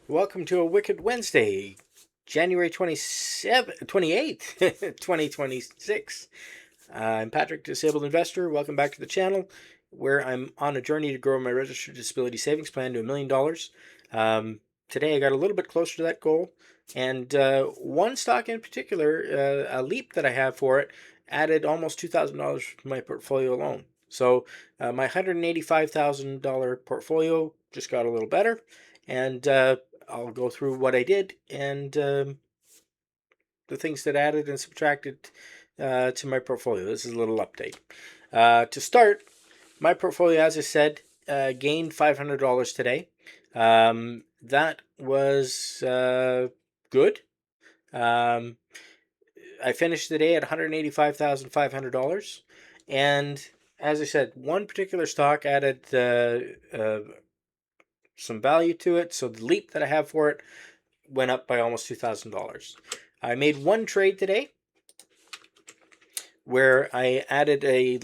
Welcome to a Wicked Wednesday, January 28th, 2026. I'm Patrick, Disabled Investor. Welcome back to the channel where I'm on a journey to grow my registered disability savings plan to $1 million. Today I got a little bit closer to that goal, and one stock in particular, a LEAP that I have for it, added almost $2,000 to my portfolio alone. So my $185,000 portfolio just got a little better, and I'll go through what I did and the things that added and subtracted to my portfolio. This is a little update. To start, my portfolio, as I said, gained $500 today. That was good. I finished the day at $185,500. And as I said, one particular stock added some value to it. So the LEAP that I have for it went up by almost $2,000. I made one trade today where I added a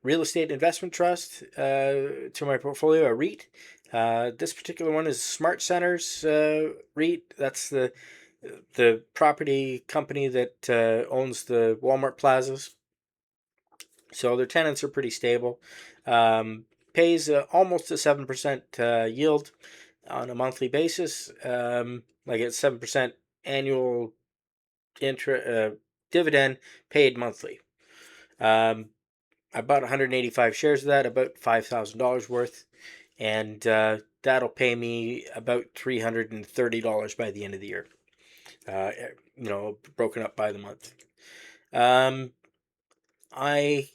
real estate investment trust to my portfolio, a REIT. This particular one is SmartCentres REIT. That's the property company that owns the Walmart plazas. So their tenants are pretty stable. Pays almost a 7% yield on a monthly basis. Like it's 7% annual dividend paid monthly. I bought 185 shares of that, about $5,000 worth, and that'll pay me about $330 by the end of the year. Broken up by the month. I,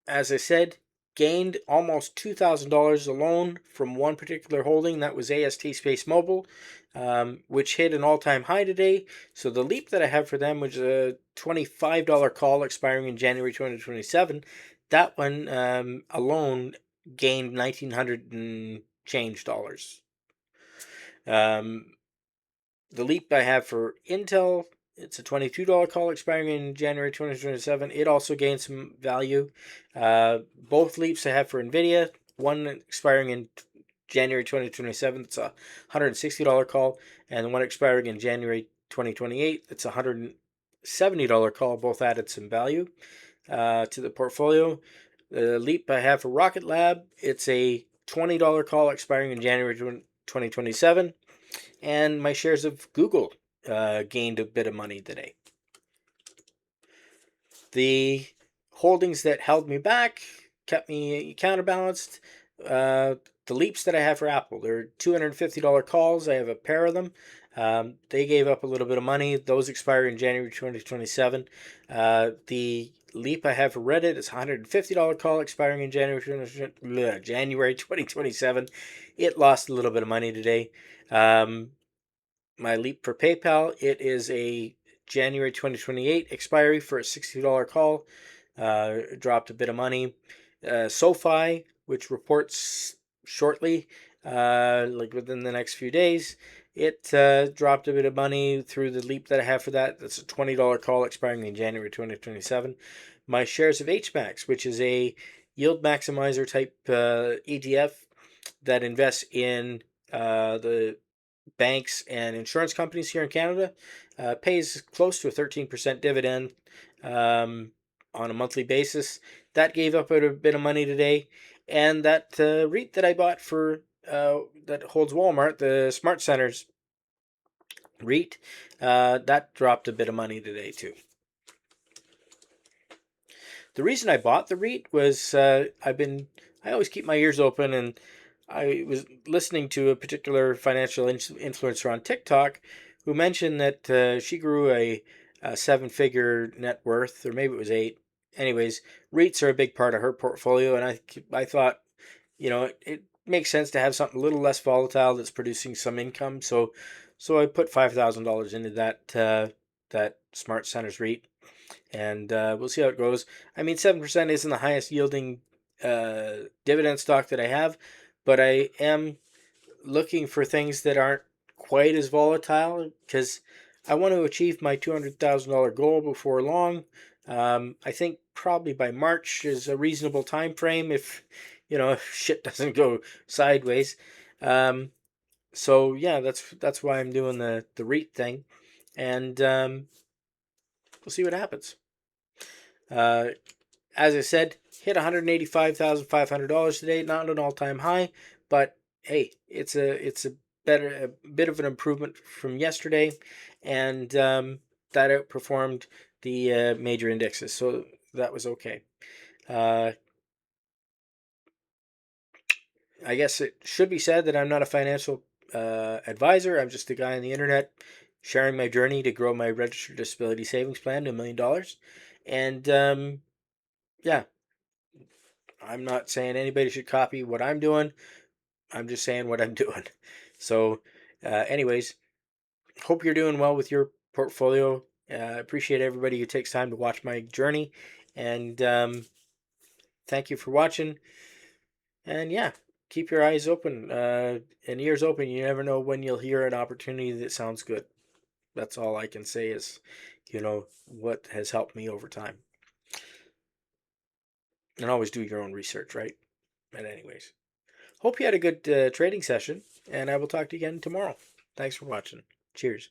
as I said, gained almost $2,000 alone from one particular holding. That was AST SpaceMobile, which hit an all-time high today. So the LEAP that I have for them was a $25 call expiring in January 2027. That one alone gained $1,900 and change dollars. The LEAP I have for Intel, it's a $22 call expiring in January 2027. It also gained some value. Both LEAPs I have for Nvidia, one expiring in January 2027, it's a $160 call, and one expiring in January 2028, it's a $170 call. Both added some value to the portfolio. The LEAP I have for Rocket Lab, it's a $20 call expiring in January 2027. And my shares of Google gained a bit of money today. The holdings that held me back, kept me counterbalanced. The LEAPs that I have for Apple, they're $250 calls. I have a pair of them. They gave up a little bit of money. Those expire in January 2027. The LEAP I have for Reddit is $150 call expiring in January 2027. It lost a little bit of money today. My LEAP for PayPal, it is a January 2028 expiry for a $60 call. Dropped a bit of money. SoFi, which reports shortly, like within the next few days, it dropped a bit of money through the LEAP that I have for that. That's a $20 call expiring in January 2027. My shares of HMAX, which is a yield maximizer type ETF that invests in the banks and insurance companies here in Canada, pays close to a 13% dividend on a monthly basis. That gave up a bit of money today. And that REIT that I bought for that holds Walmart, the SmartCentres REIT, that dropped a bit of money today too. The reason I bought the REIT was I always keep my ears open, and I was listening to a particular financial influencer on TikTok who mentioned that she grew a seven-figure net worth, or maybe it was eight. Anyways, REITs are a big part of her portfolio, and I thought, it makes sense to have something a little less volatile that's producing some income. So I put $5,000 into that SmartCentres REIT, and we'll see how it goes. I mean, 7% isn't the highest yielding dividend stock that I have, but I am looking for things that aren't quite as volatile because I want to achieve my $200,000 goal before long. I think probably by March is a reasonable time frame if shit doesn't go sideways. So yeah, that's why I'm doing the REIT thing, and we'll see what happens. As I said, hit $185,500 today. Not an all-time high, but hey, it's a bit of an improvement from yesterday, and that outperformed the major indexes, so that was okay. I guess it should be said that I'm not a financial advisor. I'm just a guy on the internet sharing my journey to grow my registered disability savings plan to $1 million, and yeah, I'm not saying anybody should copy what I'm doing. I'm just saying what I'm doing. So, anyways, hope you're doing well with your portfolio. Appreciate everybody who takes time to watch my journey. And thank you for watching. And yeah, keep your eyes open and ears open. You never know when you'll hear an opportunity that sounds good. That's all I can say is, what has helped me over time. And always do your own research, right? But anyways. Hope you had a good trading session, and I will talk to you again tomorrow. Thanks for watching. Cheers.